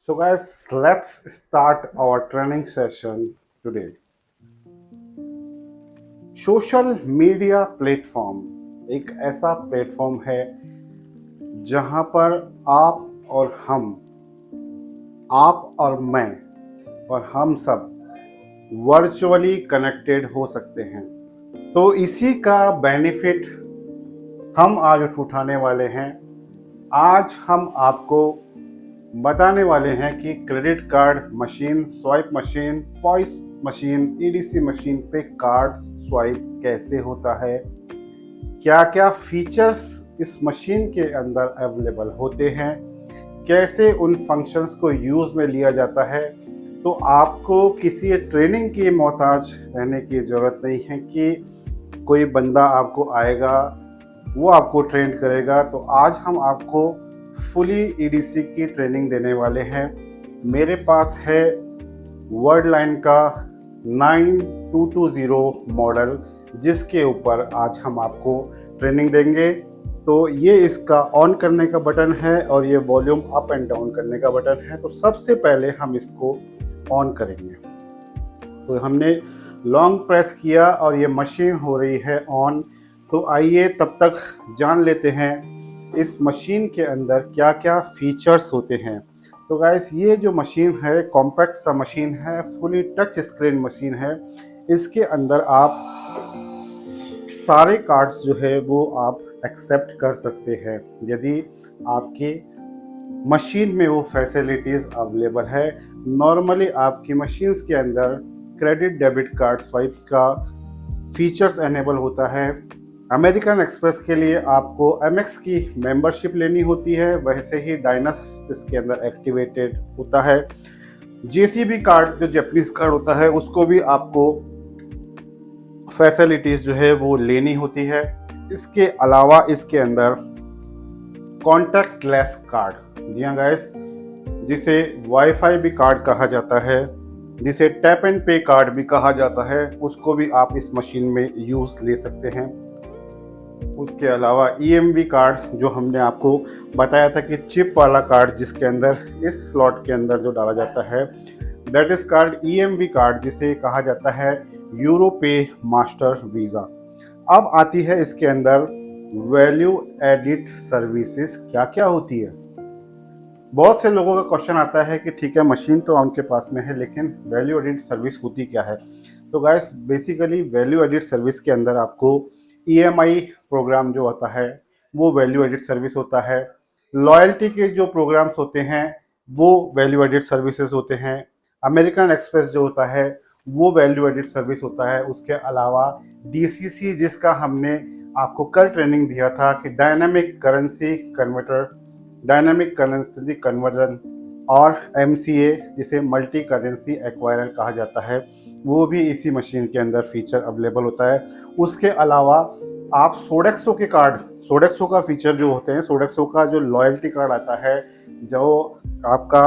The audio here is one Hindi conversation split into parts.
So, guys, let's start our training session today. Social media platform एक ऐसा प्लेटफॉर्म है जहां पर आप और मैं और हम सब वर्चुअली कनेक्टेड हो सकते हैं। तो इसी का बेनिफिट हम आज उठाने वाले हैं। आज हम आपको बताने वाले हैं कि credit card machine, swipe machine, poised machine, EDC machine पे कार्ड स्वाइप कैसे होता है, क्या क्या फीचर्स इस मशीन के अंदर अवेलेबल होते हैं, कैसे उन फंक्शंस को यूज़ में लिया जाता है। तो आपको किसी ट्रेनिंग की मोहताज रहने की ज़रूरत नहीं है कि कोई बंदा आपको आएगा, वो आपको ट्रेन करेगा। तो आज हम आपको फुली ईडीसी की ट्रेनिंग देने वाले हैं। मेरे पास है वर्ड लाइन का 9220 मॉडल, जिसके ऊपर आज हम आपको ट्रेनिंग देंगे। तो ये इसका ऑन करने का बटन है और ये वॉल्यूम अप एंड डाउन करने का बटन है। तो सबसे पहले हम इसको ऑन करेंगे। तो हमने लॉन्ग प्रेस किया और ये मशीन हो रही है ऑन। तो आइए तब तक जान लेते हैं इस मशीन के अंदर क्या क्या फीचर्स होते हैं। तो गाइस, ये जो मशीन है कॉम्पैक्ट सा मशीन है, फुली टच स्क्रीन मशीन है। इसके अंदर आप सारे कार्ड्स जो है वो आप एक्सेप्ट कर सकते हैं यदि आपकी मशीन में वो फैसिलिटीज़ अवेलेबल है। नॉर्मली आपकी मशीन्स के अंदर क्रेडिट डेबिट कार्ड स्वाइप का फीचर्स एनेबल होता है। अमेरिकन एक्सप्रेस के लिए आपको एमएक्स की मेंबरशिप लेनी होती है, वैसे ही डायनस इसके अंदर एक्टिवेटेड होता है। जेसीबी कार्ड जो जापानीज कार्ड होता है उसको भी आपको फैसिलिटीज़ जो है वो लेनी होती है। इसके अलावा इसके अंदर कॉन्टैक्टलेस कार्ड, जी हाँ गाइस, जिसे वाईफाई भी कार्ड कहा जाता है, जिसे टैप एंड पे कार्ड भी कहा जाता है, उसको भी आप इस मशीन में यूज़ ले सकते हैं। उसके अलावा ईएमवी कार्ड, जो हमने आपको बताया था कि चिप वाला कार्ड जिसके अंदर इस स्लॉट के अंदर जो डाला जाता है, that is called EMV card, जिसे कहा जाता है यूरो पे मास्टर वीज़ा। अब आती है इसके अंदर वैल्यू एडिड सर्विसेज क्या क्या होती है। बहुत से लोगों का क्वेश्चन आता है कि ठीक है मशीन तो उनके पास में है, लेकिन वैल्यू एडिड सर्विस होती क्या है। तो guys, basically value added service के अंदर आपको ईएमआई प्रोग्राम जो होता है वो वैल्यू एडिड सर्विस होता है। लॉयल्टी के जो प्रोग्राम्स होते हैं वो वैल्यू एडिड सर्विसेज होते हैं। अमेरिकन एक्सप्रेस जो होता है वो वैल्यू एडिड सर्विस होता है। उसके अलावा डीसीसी, जिसका हमने आपको कल ट्रेनिंग दिया था कि dynamic currency converter, dynamic currency conversion, और एमसीए, जिसे मल्टी करेंसी एक्वायरर कहा जाता है, वो भी इसी मशीन के अंदर फीचर अवेलेबल होता है। उसके अलावा आप सोडेक्सो के कार्ड, सोडेक्सो का फीचर जो होते हैं, सोडेक्सो का जो लॉयल्टी कार्ड आता है, जो आपका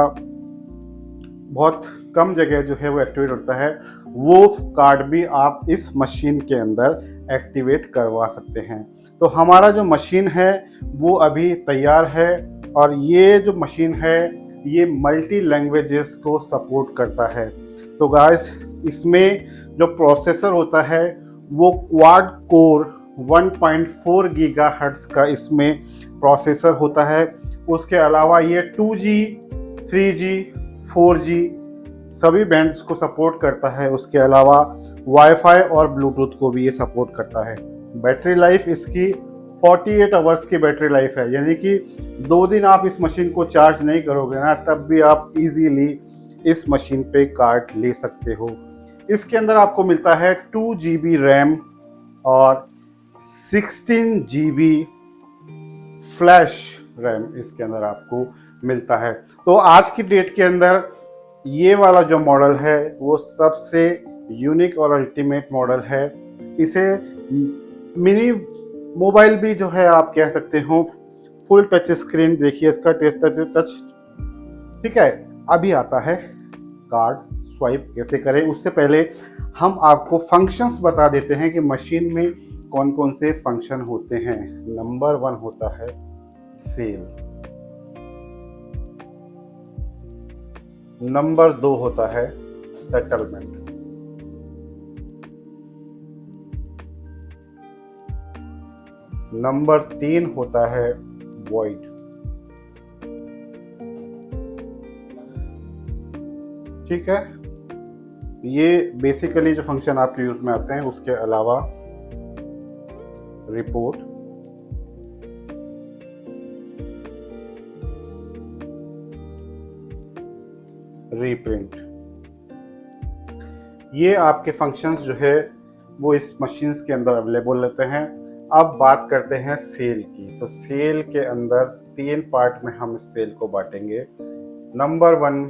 बहुत कम जगह जो है वो एक्टिवेट होता है, वो कार्ड भी आप इस मशीन के अंदर एक्टिवेट करवा सकते हैं। तो हमारा जो मशीन है वो अभी तैयार है, और ये जो मशीन है ये मल्टी लैंग्वेजेस को सपोर्ट करता है। तो गाइस, इसमें जो प्रोसेसर होता है वो क्वाड कोर 1.4 गीगाहर्ट्ज का इसमें प्रोसेसर होता है। उसके अलावा ये 2G, 3G, 4G सभी बैंड्स को सपोर्ट करता है। उसके अलावा वाईफाई और ब्लूटूथ को भी ये सपोर्ट करता है। बैटरी लाइफ इसकी 48 आवर्स की बैटरी लाइफ है, यानी कि 2 दिन आप इस मशीन को चार्ज नहीं करोगे ना, तब भी आप इजीली इस मशीन पे कार्ड ले सकते हो। इसके अंदर आपको मिलता है 2 GB रैम और 16 GB फ्लैश रैम इसके अंदर आपको मिलता है। तो आज की डेट के अंदर ये वाला जो मॉडल है वो सबसे यूनिक और अल्टीमेट मॉडल है। इसे मिनी मोबाइल भी जो है आप कह सकते हो। फुल टच स्क्रीन देखिए इसका, टच, ठीक है। अभी आता है कार्ड स्वाइप कैसे करें। उससे पहले हम आपको फंक्शंस बता देते हैं कि मशीन में कौन कौन से फंक्शन होते हैं। नंबर 1 होता है सेल। नंबर 2 होता है सेटलमेंट। नंबर 3 होता है वॉइड। ठीक है, ये बेसिकली जो फंक्शन आपके यूज में आते हैं। उसके अलावा रिपोर्ट, रीप्रिंट, ये आपके फंक्शंस जो है वो इस मशीन्स के अंदर अवेलेबल रहते हैं। अब बात करते हैं सेल की। तो सेल के अंदर 3 पार्ट में हम इस सेल को बांटेंगे। नंबर 1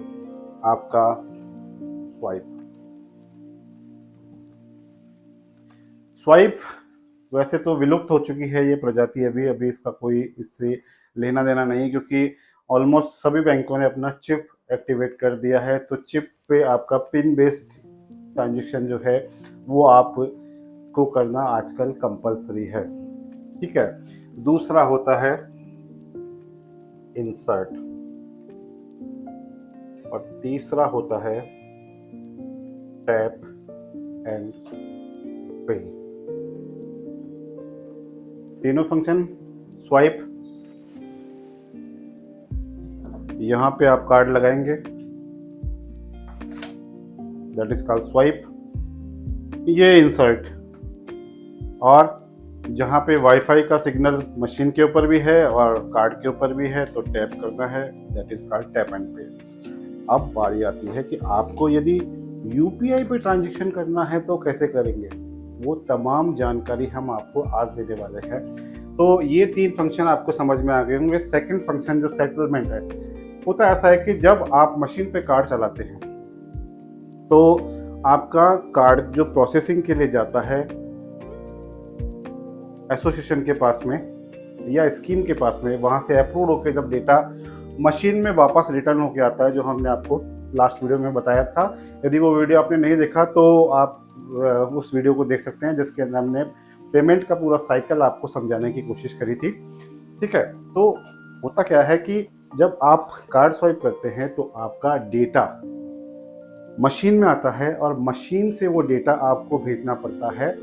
आपका स्वाइप। स्वाइप वैसे तो विलुप्त हो चुकी है ये प्रजाति, अभी अभी इसका कोई इससे लेना देना नहीं, क्योंकि ऑलमोस्ट सभी बैंकों ने अपना चिप एक्टिवेट कर दिया है। तो चिप पे आपका पिन बेस्ड ट्रांजेक्शन जो है वो आप को करना आजकल कंपलसरी है। ठीक है, दूसरा होता है इंसर्ट और तीसरा होता है टैप एंड पे। तीनों फंक्शन स्वाइप, यहां पे आप कार्ड लगाएंगे, दैट इज कॉल्ड स्वाइप। ये इंसर्ट, और जहां पे वाईफाई का सिग्नल मशीन के ऊपर भी है और कार्ड के ऊपर भी है तो टैप करना है, that is called tap and पे। अब बारी आती है कि आपको यदि यूपीआई पे ट्रांजैक्शन करना है तो कैसे करेंगे, वो तमाम जानकारी हम आपको आज देने वाले हैं। तो ये 3 फंक्शन आपको समझ में आ गए होंगे। सेकंड फंक्शन जो सेटलमेंट है, होता ऐसा है कि जब आप मशीन पे कार्ड चलाते हैं तो आपका कार्ड जो प्रोसेसिंग के लिए जाता है एसोसिएशन के पास में या स्कीम के पास में, वहाँ से अप्रूव होकर जब डेटा मशीन में वापस रिटर्न होकर आता है, जो हमने आपको लास्ट वीडियो में बताया था। यदि वो वीडियो आपने नहीं देखा तो आप उस वीडियो को देख सकते हैं, जिसके अंदर हमने पेमेंट का पूरा साइकिल आपको समझाने की कोशिश करी थी। ठीक है, तो होता क्या है कि जब आप कार्ड स्वाइप करते हैं तो आपका डेटा मशीन में आता है और मशीन से वो डेटा आपको भेजना पड़ता है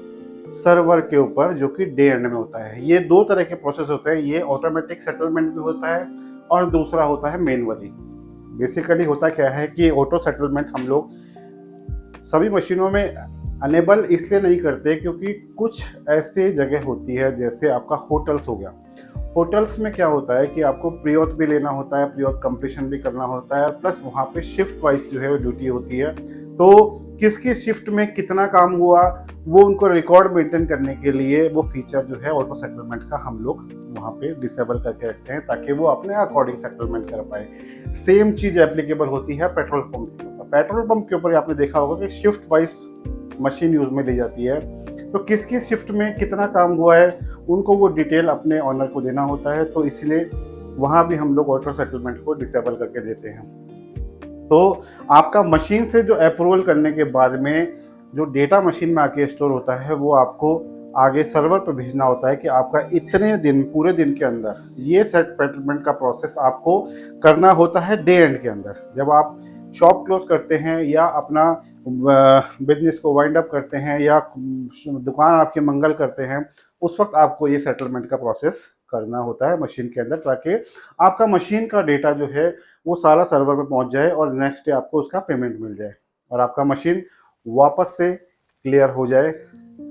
सर्वर के ऊपर, जो कि डे एंड में होता है। ये 2 तरह के प्रोसेस होते हैं, ये ऑटोमेटिक सेटलमेंट भी होता है और दूसरा होता है मैनुअली। बेसिकली होता क्या है कि ऑटो सेटलमेंट हम लोग सभी मशीनों में अनेबल इसलिए नहीं करते क्योंकि कुछ ऐसे जगह होती है, जैसे आपका होटल्स हो गया। होटल्स में क्या होता है कि आपको प्री-ऑथ भी लेना होता है, प्री-ऑथ कंप्लीशन भी करना होता है, प्लस वहाँ पे शिफ्ट वाइज जो है वो ड्यूटी होती है। तो किसकी शिफ्ट में कितना काम हुआ वो उनको रिकॉर्ड मेंटेन करने के लिए वो फीचर जो है ऑटो सेटलमेंट का हम लोग वहाँ पे डिसेबल करके रखते हैं, ताकि वो अपने अकॉर्डिंग सेटलमेंट कर पाए। सेम चीज़ एप्लीकेबल होती है पेट्रोल पंप के ऊपर। पेट्रोल पंप के ऊपर आपने देखा होगा कि शिफ्ट वाइज मशीन यूज में ली जाती है, तो किसकी शिफ्ट में कितना काम हुआ है उनको वो डिटेल अपने ऑनर को देना होता है। तो इसलिए वहाँ भी हम लोग ऑटो सेटलमेंट को डिसेबल करके देते हैं। तो आपका मशीन से जो अप्रूवल करने के बाद में जो डेटा मशीन में आके स्टोर होता है वो आपको आगे सर्वर पर भेजना होता है कि आपका इतने दिन, पूरे दिन के अंदर ये सेटलमेंट का प्रोसेस आपको करना होता है डे एंड के अंदर। जब आप शॉप क्लोज करते हैं या अपना बिजनेस को वाइंड अप करते हैं या दुकान आपकी मंगल करते हैं, उस वक्त आपको ये सेटलमेंट का प्रोसेस करना होता है मशीन के अंदर, ताकि आपका मशीन का डेटा जो है वो सारा सर्वर पे पहुंच जाए और नेक्स्ट डे आपको उसका पेमेंट मिल जाए और आपका मशीन वापस से क्लियर हो जाए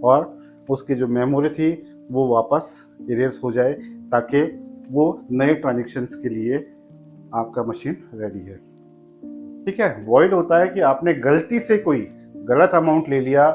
और उसकी जो मेमोरी थी वो वापस इरेज हो जाए, ताकि वो नए ट्रांजेक्शन्स के लिए आपका मशीन रेडी है। ठीक है, वॉइड होता है कि आपने गलती से कोई गलत अमाउंट ले लिया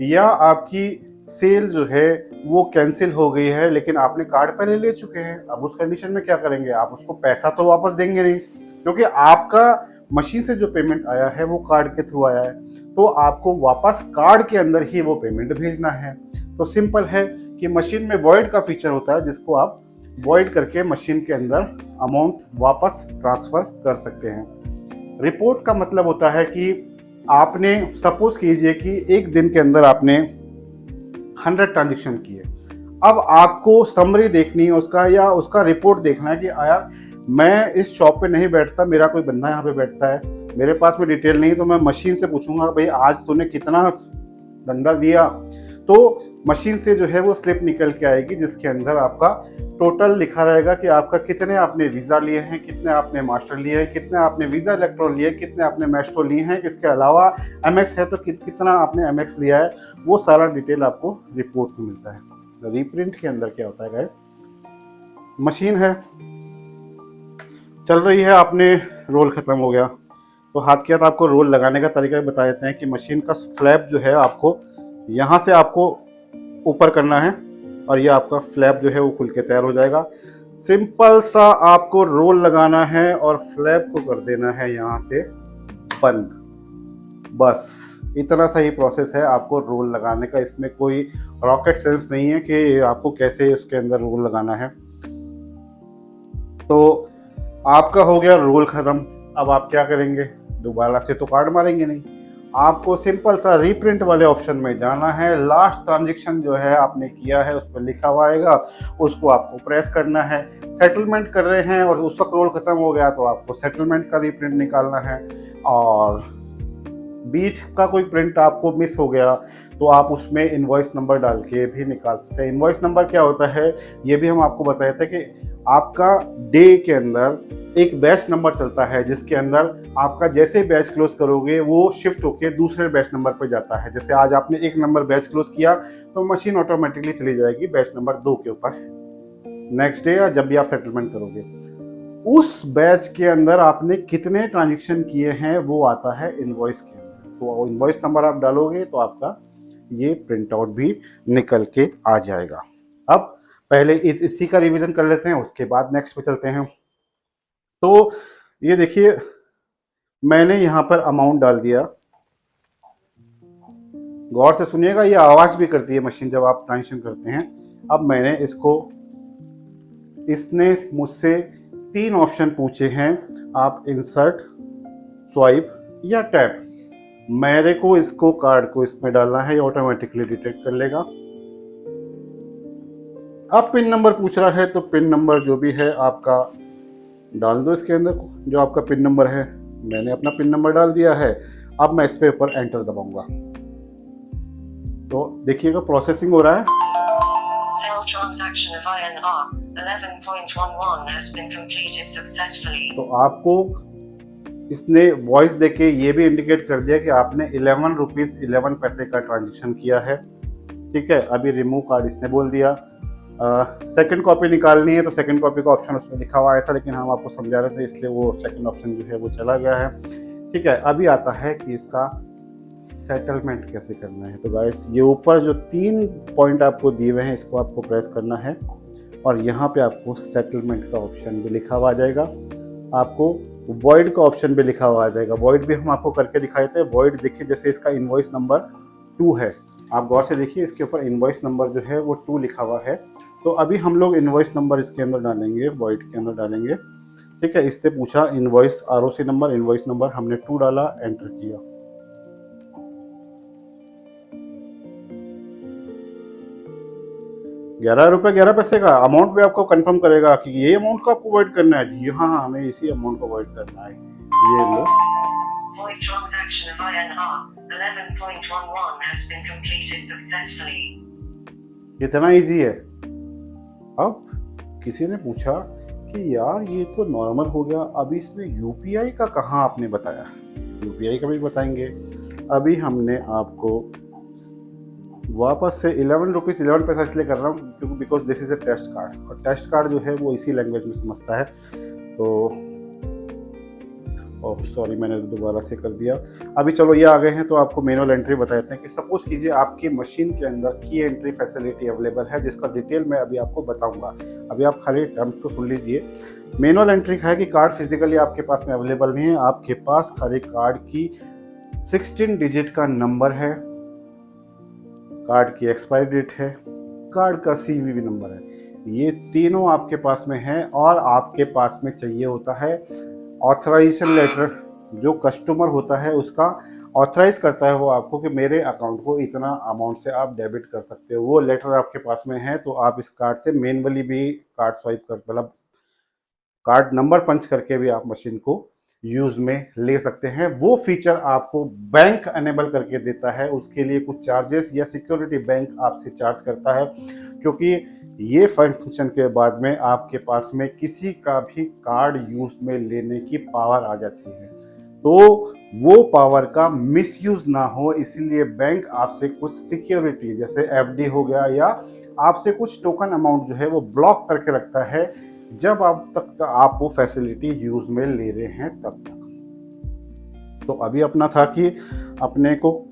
या आपकी सेल जो है वो कैंसिल हो गई है, लेकिन आपने कार्ड पहले ले चुके हैं। अब उस कंडीशन में क्या करेंगे, आप उसको पैसा तो वापस देंगे नहीं, क्योंकि आपका मशीन से जो पेमेंट आया है वो कार्ड के थ्रू आया है, तो आपको वापस कार्ड के अंदर ही वो पेमेंट भेजना है। तो सिंपल है कि मशीन में वॉइड का फीचर होता है, जिसको आप वॉइड करके मशीन के अंदर अमाउंट वापस ट्रांसफर कर सकते हैं। रिपोर्ट का मतलब होता है कि आपने सपोज कीजिए कि एक दिन के अंदर आपने 100 ट्रांजेक्शन किए। अब आपको समरी देखनी है उसका, या उसका रिपोर्ट देखना है कि यार मैं इस शॉप पे नहीं बैठता, मेरा कोई बंदा यहाँ पे बैठता है, मेरे पास में डिटेल नहीं तो मैं मशीन से पूछूंगा भाई आज तूने कितना धंधा दिया, तो मशीन से जो है वो स्लिप निकल के आएगी जिसके अंदर आपका टोटल लिखा रहेगा कि आपका कितने आपने वीज़ा लिए हैं, कितने आपने मास्टर लिए हैं, कितने आपने वीज़ा इलेक्ट्रॉन लिए, कितने आपने मेस्ट्रो लिए हैं, इसके अलावा एमएक्स है तो कितना आपने एमएक्स लिया है, वो सारा डिटेल आपको रिपोर्ट में मिलता है। रीप्रिंट के अंदर क्या होता है गाइस, मशीन है चल रही है, आपने रोल ख़त्म हो गया तो हाथ के हाथ आपको रोल लगाने का तरीका बता देते हैं कि मशीन का फ्लैप जो है आपको यहाँ से आपको ऊपर करना है और ये आपका फ्लैप जो है वो खुल के तैयार हो जाएगा। सिंपल सा आपको रोल लगाना है और फ्लैप को कर देना है यहाँ से बंद, बस इतना सा ही प्रोसेस है आपको रोल लगाने का। इसमें कोई रॉकेट साइंस नहीं है कि आपको कैसे उसके अंदर रोल लगाना है। तो आपका हो गया रोल ख़त्म। अब आप क्या करेंगे, दोबारा से तो कार्ड मारेंगे नहीं, आपको सिंपल सा रीप्रिंट वाले ऑप्शन में जाना है। लास्ट ट्रांजेक्शन जो है आपने किया है उस पर लिखा हुआ आएगा, उसको आपको प्रेस करना है। सेटलमेंट कर रहे हैं और उस वक्त रोल ख़त्म हो गया तो आपको सेटलमेंट का रीप्रिंट निकालना है, और बीच का कोई प्रिंट आपको मिस हो गया तो आप उसमें इनवॉइस नंबर डाल के भी निकाल सकते हैं। इनवॉइस नंबर क्या होता है ये भी हम आपको बताए थे कि आपका डे के अंदर एक बैच नंबर चलता है जिसके अंदर आपका जैसे बैच क्लोज करोगे वो शिफ्ट होके दूसरे बैच नंबर पर जाता है। जैसे आज आपने एक नंबर बैच क्लोज किया तो मशीन ऑटोमेटिकली चली जाएगी बैच नंबर 2 के ऊपर नेक्स्ट डे या जब भी आप सेटलमेंट करोगे। उस बैच के अंदर आपने कितने ट्रांजेक्शन किए हैं वो आता है इनवॉइस के अंदर, तो इनवॉइस नंबर आप डालोगे तो आपका ये प्रिंट आउट भी निकल के आ जाएगा। अब पहले इसी का रिवीजन कर लेते हैं, उसके बाद नेक्स्ट पे चलते हैं। तो ये देखिए मैंने यहाँ पर अमाउंट डाल दिया, गौर से सुनिएगा, ये आवाज भी करती है मशीन जब आप ट्रांजेक्शन करते हैं। अब मैंने इसने मुझसे 3 ऑप्शन पूछे हैं, आप इंसर्ट, स्वाइप या टैप। मेरे को इसको कार्ड को इसमें डालना है, ये ऑटोमेटिकली डिटेक्ट कर लेगा। अब पिन नंबर पूछ रहा है तो पिन नंबर जो भी है आपका डाल दो इसके अंदर, जो आपका पिन नंबर है। मैंने अपना पिन नंबर डाल दिया है। अब मैं इस पे ऊपर एंटर दबाऊंगा तो देखिएगा प्रोसेसिंग हो रहा है। Sell transaction of INR 11.11 has been completed successfully. तो आपको इसने वॉइस देके ये भी इंडिकेट कर दिया कि आपने 11 रुपीज़ 11 पैसे का ट्रांजेक्शन किया है। ठीक है, अभी रिमूव कार्ड इसने बोल दिया। सेकंड कॉपी निकालनी है तो सेकंड कॉपी का ऑप्शन उसमें लिखा हुआ आया था, लेकिन हम आपको समझा रहे थे इसलिए वो सेकंड ऑप्शन जो है वो चला गया है। ठीक है, अभी आता है कि इसका सेटलमेंट कैसे करना है। तो गाइस ये ऊपर जो 3 पॉइंट आपको दिए हुए हैं इसको आपको प्रेस करना है और यहाँ पे आपको सेटलमेंट का ऑप्शन भी लिखा हुआ आ जाएगा, आपको वॉइड का ऑप्शन भी लिखा हुआ आ जाएगा। वॉइड भी हम आपको करके दिखाए थे। वॉइड देखिए जैसे इसका इनवॉइस नंबर 2 है, आप गौर से देखिए इसके ऊपर इनवॉइस नंबर जो है वो 2 लिखा हुआ है। तो अभी हम लोग इनवॉइस नंबर इसके अंदर डालेंगे, वॉइड के अंदर डालेंगे। ठीक है, इससे पूछा invoice ROC number, invoice number हमने 2 डाला, एंटर किया। ₹11 का अमाउंट भी आपको कंफर्म करेगा कि ये अमाउंट को आपको वॉइड करना है। जी हाँ, हमें इसी अमाउंट को वॉइड करना है। ये लो, Void transaction of INR 11.11 has been completed successfully. कितना इजी है। अब किसी ने पूछा कि यार ये तो नॉर्मल हो गया, अभी इसमें यूपीआई का कहाँ आपने बताया। यूपीआई का भी बताएंगे। अभी हमने आपको वापस से 11 रुपीज़ 11 पैसा इसलिए कर रहा हूँ क्योंकि because this is a test card, और टेस्ट कार्ड जो है वो इसी लैंग्वेज में समझता है। तो ओह सॉरी, मैंने दोबारा से कर दिया। अभी चलो ये आ गए हैं तो आपको मैनुअल एंट्री बताते हैं कि सपोज कीजिए आपकी मशीन के अंदर की एंट्री फैसिलिटी अवेलेबल है, जिसका डिटेल मैं अभी आपको बताऊंगा। अभी आप खाली टर्म को सुन लीजिए। मैनुअल एंट्री है कि कार्ड फिजिकली आपके पास में अवेलेबल नहीं है, आपके पास खाली कार्ड की 16 डिजिट का नंबर है, कार्ड की एक्सपायरी डेट है, कार्ड का सीवीवी नंबर है, ये तीनों आपके पास में है। और आपके पास में चाहिए होता है ऑथराइजेशन लेटर, जो कस्टमर होता है उसका ऑथराइज करता है वो आपको कि मेरे अकाउंट को इतना अमाउंट से आप डेबिट कर सकते हो। वो लेटर आपके पास में है तो आप इस कार्ड से मैनुअली भी कार्ड स्वाइप कर मतलब कार्ड नंबर पंच करके भी आप मशीन को यूज में ले सकते हैं। वो फीचर आपको बैंक अनेबल करके देता है, उसके लिए कुछ चार्जेस या सिक्योरिटी बैंक आपसे चार्ज करता है, क्योंकि ये फंक्शन के बाद में आपके पास में किसी का भी कार्ड यूज में लेने की पावर आ जाती है, तो वो पावर का मिसयूज ना हो, इसीलिए बैंक आपसे कुछ सिक्योरिटी जैसे एफडी हो गया या आपसे कुछ टोकन अमाउंट जो है वो ब्लॉक करके रखता है, जब आप वो फैसिलिटी यूज में ले रहे हैं तब तक। तो अभी अपना था कि अपने को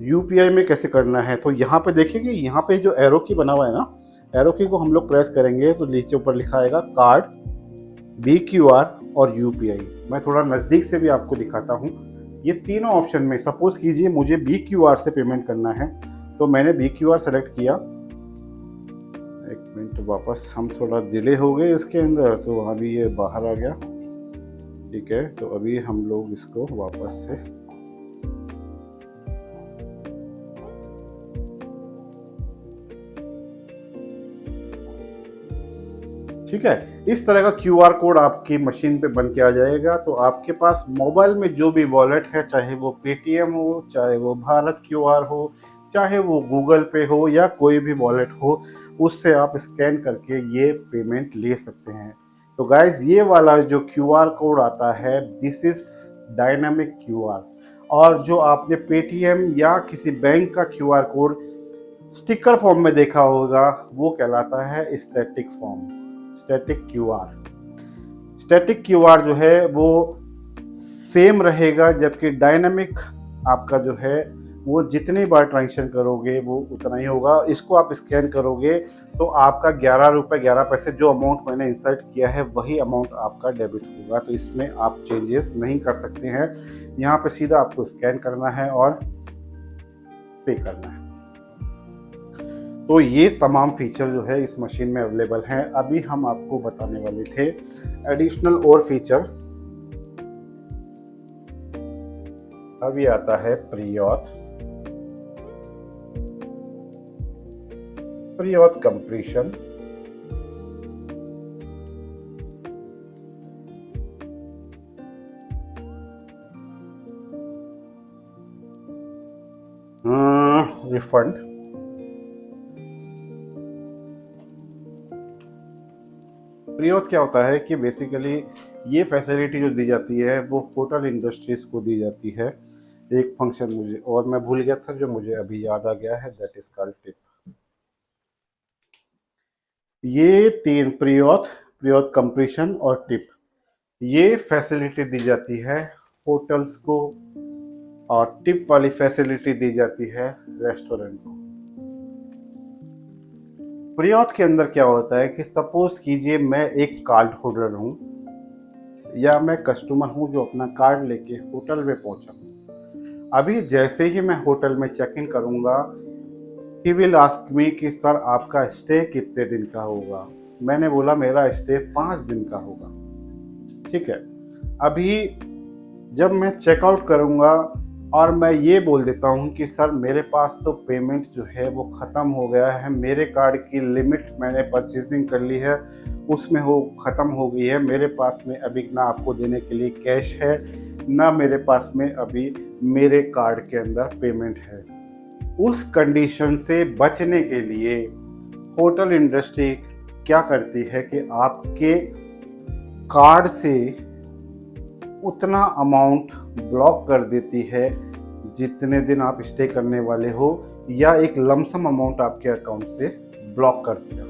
यूपीआई में कैसे करना है। तो यहाँ पे देखिए कि यहाँ पे जो एरो की बना हुआ है ना, एरो की को हम लोग प्रेस करेंगे तो नीचे ऊपर लिखा आएगा कार्ड, BQR और यूपीआई। मैं थोड़ा नज़दीक से भी आपको दिखाता हूँ। ये तीनों ऑप्शन में सपोज कीजिए मुझे BQR से पेमेंट करना है, तो मैंने BQR सेलेक्ट किया। एक मिनट, वापस हम थोड़ा डिले हो गए इसके अंदर, तो अभी ये बाहर आ गया। ठीक है, तो अभी हम लोग इसको वापस से ठीक है, इस तरह का QR कोड आपकी मशीन पे बन के आ जाएगा। तो आपके पास मोबाइल में जो भी वॉलेट है, चाहे वो पेटीएम हो, चाहे वो भारत QR हो, चाहे वो गूगल पे हो या कोई भी वॉलेट हो, उससे आप स्कैन करके ये पेमेंट ले सकते हैं। तो गाइज ये वाला जो QR कोड आता है, दिस इज डायनामिक QR, और जो आपने पेटीएम या किसी बैंक का QR कोड स्टिकर फॉर्म में देखा होगा, वो कहलाता है static form, static QR। Static QR जो है वो सेम रहेगा, जबकि डायनामिक आपका जो है वो जितनी बार ट्रांजेक्शन करोगे वो उतना ही होगा। इसको आप स्कैन करोगे तो आपका 11 रुपये 11 पैसे जो अमाउंट मैंने इंसर्ट किया है वही अमाउंट आपका डेबिट होगा। तो इसमें आप चेंजेस नहीं कर सकते हैं। यहाँ पे सीधा आपको स्कैन करना है और पे करना है। तो ये तमाम फीचर जो है इस मशीन में अवेलेबल हैं। अभी हम आपको बताने वाले थे एडिशनल और फीचर। अभी आता है प्री-ऑथ कंप्लीशन। रिफंड। प्री-ऑथ क्या होता है कि बेसिकली ये फैसिलिटी जो दी जाती है वो होटल इंडस्ट्रीज को दी जाती है। एक फंक्शन मुझे और मैं भूल गया था जो मुझे अभी याद आ गया है, दैट इज कॉल्ड टिप। ये तीन प्री-ऑथ कंप्लीशन और टिप, ये फैसिलिटी दी जाती है होटल्स को और टिप वाली फैसिलिटी दी जाती है रेस्टोरेंट को। प्री-ऑथ के अंदर क्या होता है कि सपोज कीजिए मैं एक कार्ड होल्डर हूँ या मैं कस्टमर हूँ जो अपना कार्ड लेके होटल में पहुँचा हूँ। अभी जैसे ही मैं होटल में चेक इन करूँगा, ही विल आस्क मी कि सर आपका स्टे कितने दिन का होगा। मैंने बोला मेरा स्टे 5 दिन का होगा। ठीक है, अभी जब मैं चेकआउट करूँगा और मैं ये बोल देता हूँ कि सर मेरे पास तो पेमेंट जो है वो ख़त्म हो गया है, मेरे कार्ड की लिमिट मैंने परचेजिंग कर ली है उसमें हो ख़त्म हो गई है, मेरे पास में अभी ना आपको देने के लिए कैश है ना मेरे पास में अभी मेरे कार्ड के अंदर पेमेंट है। उस कंडीशन से बचने के लिए होटल इंडस्ट्री क्या करती है कि आपके कार्ड से उतना अमाउंट ब्लॉक कर देती है जितने दिन आप स्टे करने वाले हो, या एक लमसम अमाउंट आपके अकाउंट से ब्लॉक कर दिया।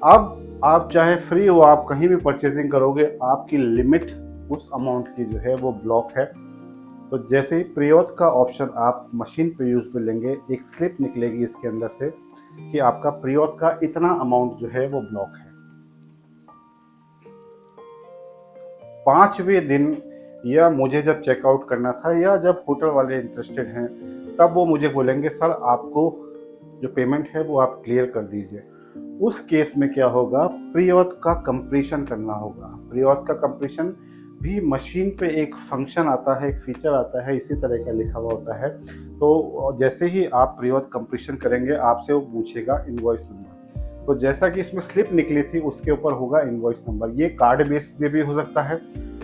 अब आप चाहे फ्री हो, आप कहीं भी परचेजिंग करोगे, आपकी लिमिट उस अमाउंट की जो है वो ब्लॉक है। तो जैसे ही प्री-ऑथ का ऑप्शन आप मशीन पे यूज़ में लेंगे, एक स्लिप निकलेगी इसके अंदर से कि आपका प्री-ऑथ का इतना अमाउंट जो है वो ब्लॉक है। 5वें दिन या मुझे जब चेकआउट करना था या जब होटल वाले इंटरेस्टेड हैं, तब वो मुझे बोलेंगे सर आपको जो पेमेंट है वो आप क्लियर कर दीजिए। उस केस में क्या होगा, प्री-ऑथ का कंप्लीशन करना होगा। प्री-ऑथ का कंप्लीशन भी मशीन पे एक फंक्शन आता है, एक फीचर आता है, इसी तरह का लिखा हुआ होता है। तो जैसे ही आप प्री-ऑथ कंप्लीशन करेंगे आपसे वो पूछेगा इनवॉइस नंबर। तो जैसा कि इसमें स्लिप निकली थी उसके ऊपर होगा इनवॉइस नंबर। ये कार्ड बेस पे भी हो सकता है,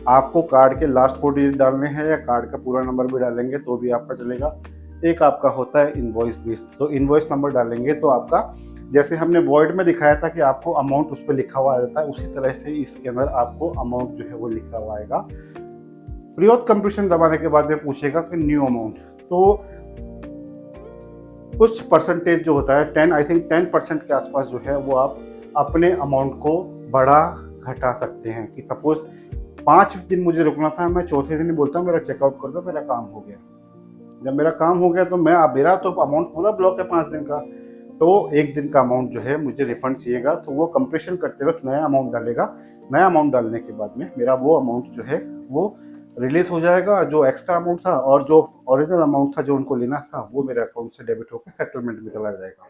आपको कार्ड के लास्ट 4 डिजिट डालने हैं या कार्ड का पूरा नंबर भी डालेंगे तो भी आपका चलेगा। एक आपका होता है इनवॉइस बेस, तो इनवॉइस नंबर डालेंगे तो आपका, जैसे हमने वॉइड में दिखाया था कि आपको अमाउंट उस पर लिखा हुआ आ जाता है, उसी तरह से इसके अंदर आपको अमाउंट जो है वो लिखा हुआ आएगा। प्रीऑथ कंप्लीशन दबाने के बाद में पूछेगा कि न्यू अमाउंट, तो कुछ परसेंटेज जो होता है 10, आई थिंक 10% के आसपास जो है वो आप अपने अमाउंट को बढ़ा घटा सकते हैं। कि सपोज 5 दिन मुझे रुकना था, मैं चौथे दिन ही बोलता हूँ मेरा चेकआउट कर दो, मेरा काम हो गया। जब मेरा काम हो गया तो मेरा तो अमाउंट पूरा ब्लॉक है 5 दिन का, तो 1 दिन का अमाउंट जो है मुझे रिफंड चाहिएगा। तो वो कंप्रेशन करते वक्त नया अमाउंट डालेगा, नया अमाउंट डालने के बाद में मेरा वो अमाउंट जो है वो रिलीज हो जाएगा, जो एक्स्ट्रा अमाउंट था और जो ओरिजिनल अमाउंट था जो उनको लेना था वो मेरे अकाउंट से डेबिट होकर सेटलमेंट में चला जाएगा।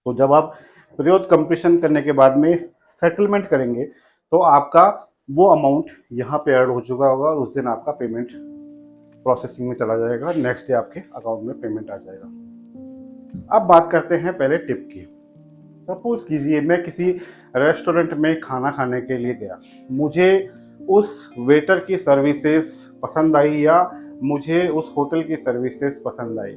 तो जब आप प्रीऑथ कंप्लीशन करने के बाद में सेटलमेंट करेंगे तो आपका वो अमाउंट यहाँ पे ऐड हो चुका होगा और उस दिन आपका पेमेंट प्रोसेसिंग में चला जाएगा, नेक्स्ट डे आपके अकाउंट में पेमेंट आ जाएगा। अब बात करते हैं पहले टिप की। सपोज कीजिए मैं किसी रेस्टोरेंट में खाना खाने के लिए गया, मुझे उस वेटर की सर्विसेज पसंद आई या मुझे उस होटल की सर्विसेज पसंद आई,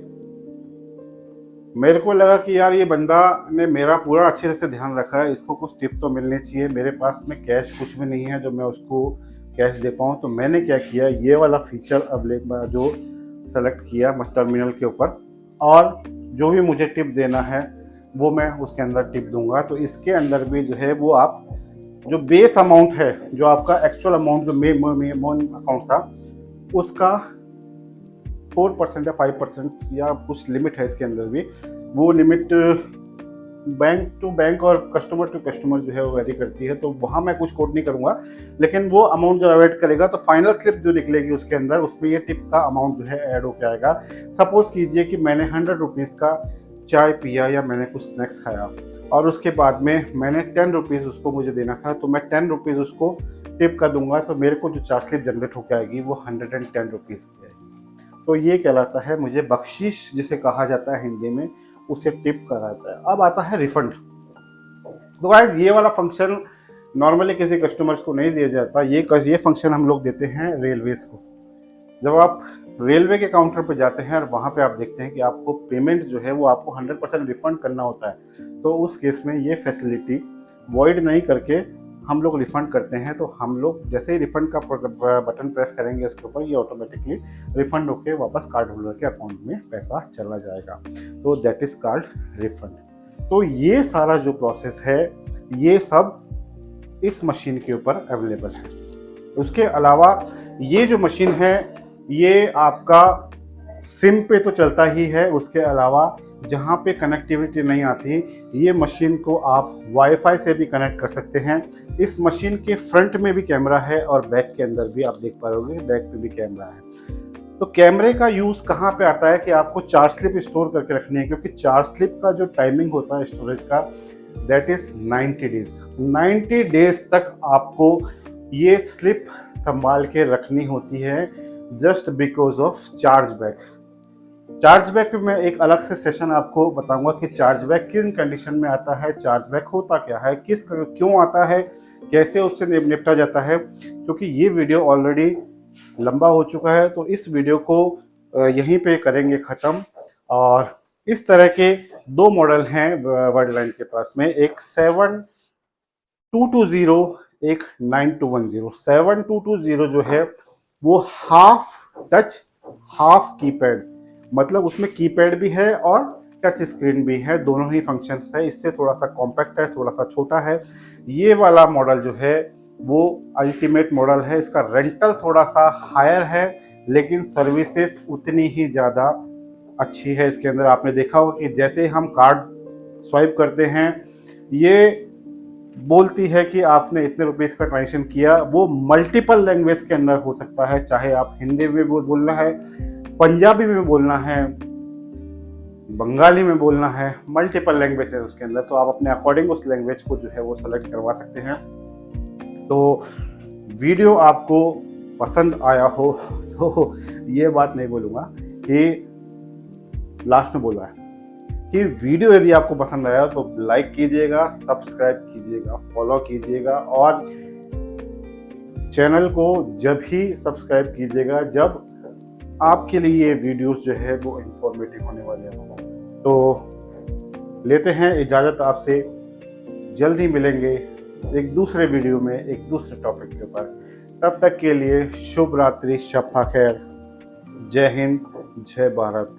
मेरे को लगा कि यार ये बंदा ने मेरा पूरा अच्छे से ध्यान रखा है, इसको कुछ टिप तो मिलनी चाहिए। मेरे पास में कैश कुछ भी नहीं है जो मैं उसको कैश दे पाऊँ, तो मैंने क्या किया, ये वाला फीचर अवेलेबल जो सेलेक्ट किया टर्मिनल के ऊपर, और जो भी मुझे टिप देना है वो मैं उसके अंदर टिप दूंगा। तो इसके अंदर भी जो है वो आप जो बेस अमाउंट है, जो आपका एक्चुअल अमाउंट जो मेन अकाउंट था उसका 4% या 5% या कुछ लिमिट है इसके अंदर भी, वो लिमिट बैंक टू बैंक और कस्टमर टू कस्टमर जो है वो वेरी करती है, तो वहाँ मैं कुछ कोट नहीं करूँगा, लेकिन वो अमाउंट जो ऐड करेगा तो फाइनल स्लिप जो निकलेगी उसके अंदर उसमें ये टिप का अमाउंट जो है ऐड होकर आएगा। सपोज कीजिए कि मैंने 100 रुपीज़ का चाय पिया या मैंने कुछ स्नैक्स खाया और उसके बाद में मैंने 10 रुपीज़ उसको मुझे देना था, तो मैं 10 रुपीज़ उसको टिप का दूंगा, तो मेरे को जो चार्ज स्लिप जनरेट होकर आएगी वो 110 रुपीज़ की आएगी। तो ये कहलाता है मुझे बख्शिश जिसे कहा जाता है हिंदी में, उसे टिप कराता है। अब आता है रिफंड। तो गाइस ये वाला फंक्शन नॉर्मली किसी कस्टमर्स को नहीं दिया जाता, ये फंक्शन हम लोग देते हैं रेलवेज को। जब आप रेलवे के काउंटर पर जाते हैं और वहाँ पे आप देखते हैं कि आपको पेमेंट जो है वो आपको 100% रिफंड करना होता है, तो उस केस में ये फैसिलिटी वॉइड नहीं करके हम लोग रिफ़ंड करते हैं। तो हम लोग जैसे ही रिफ़ंड का बटन प्रेस करेंगे उसके ऊपर, ये ऑटोमेटिकली रिफ़ंड होकर वापस कार्ड होल्डर के अकाउंट में पैसा चला जाएगा। तो दैट इज़ कॉल्ड रिफ़ंड। तो ये सारा जो प्रोसेस है ये सब इस मशीन के ऊपर अवेलेबल है। उसके अलावा ये जो मशीन है ये आपका सिम पे तो चलता ही है, उसके अलावा जहाँ पे कनेक्टिविटी नहीं आती ये मशीन को आप वाईफाई से भी कनेक्ट कर सकते हैं। इस मशीन के फ्रंट में भी कैमरा है और बैक के अंदर भी आप देख पाओगे, बैक पे भी कैमरा है। तो कैमरे का यूज़ कहाँ पे आता है कि आपको चार्ज स्लिप स्टोर करके रखनी है, क्योंकि चार्ज स्लिप का जो टाइमिंग होता है स्टोरेज का दैट इज़ 90 डेज। 90 डेज तक आपको ये स्लिप संभाल के रखनी होती है just because of charge back. Charge back पे मैं एक अलग से सेशन आपको बताऊंगा कि चार्ज बैक किन कंडीशन में आता है, चार्ज बैक होता क्या है, क्यों आता है, कैसे उससे निपटा जाता है। क्योंकि ये वीडियो ऑलरेडी लंबा हो चुका है तो इस वीडियो को यहीं पे करेंगे ख़त्म। और इस तरह के 2 मॉडल हैं वर्ल्डलाइन के पास में, एक 7220, एक 9210। 7220 जो है वो हाफ टच हाफ कीपैड, मतलब उसमें कीपैड भी है और टच स्क्रीन भी है, दोनों ही फंक्शंस है। इससे थोड़ा सा कॉम्पैक्ट है, थोड़ा सा छोटा है। ये वाला मॉडल जो है वो अल्टीमेट मॉडल है। इसका रेंटल थोड़ा सा हायर है लेकिन सर्विसेज उतनी ही ज़्यादा अच्छी है। इसके अंदर आपने देखा होगा कि जैसे हम कार्ड स्वाइप करते हैं ये बोलती है कि आपने इतने रुपीज़ का ट्रांजेक्शन किया। वो मल्टीपल लैंग्वेज के अंदर हो सकता है, चाहे आप हिंदी में बोलना है, पंजाबी में बोलना है, बंगाली में बोलना है, मल्टीपल लैंग्वेज है उसके अंदर। तो आप अपने अकॉर्डिंग उस लैंग्वेज को जो है वो सेलेक्ट करवा सकते हैं। तो वीडियो आपको पसंद आया हो तो ये बात नहीं बोलूँगा कि लास्ट में बोला है कि वीडियो यदि आपको पसंद आया तो लाइक कीजिएगा, सब्सक्राइब कीजिएगा, फॉलो कीजिएगा और चैनल को जब ही सब्सक्राइब कीजिएगा जब आपके लिए ये वीडियोस जो है वो इंफॉर्मेटिव होने वाले हैं। तो लेते हैं इजाज़त आपसे, जल्द ही मिलेंगे एक दूसरे वीडियो में एक दूसरे टॉपिक के ऊपर। तब तक के लिए शुभ रात्रि, शब खैर, जय हिंद, जय भारत।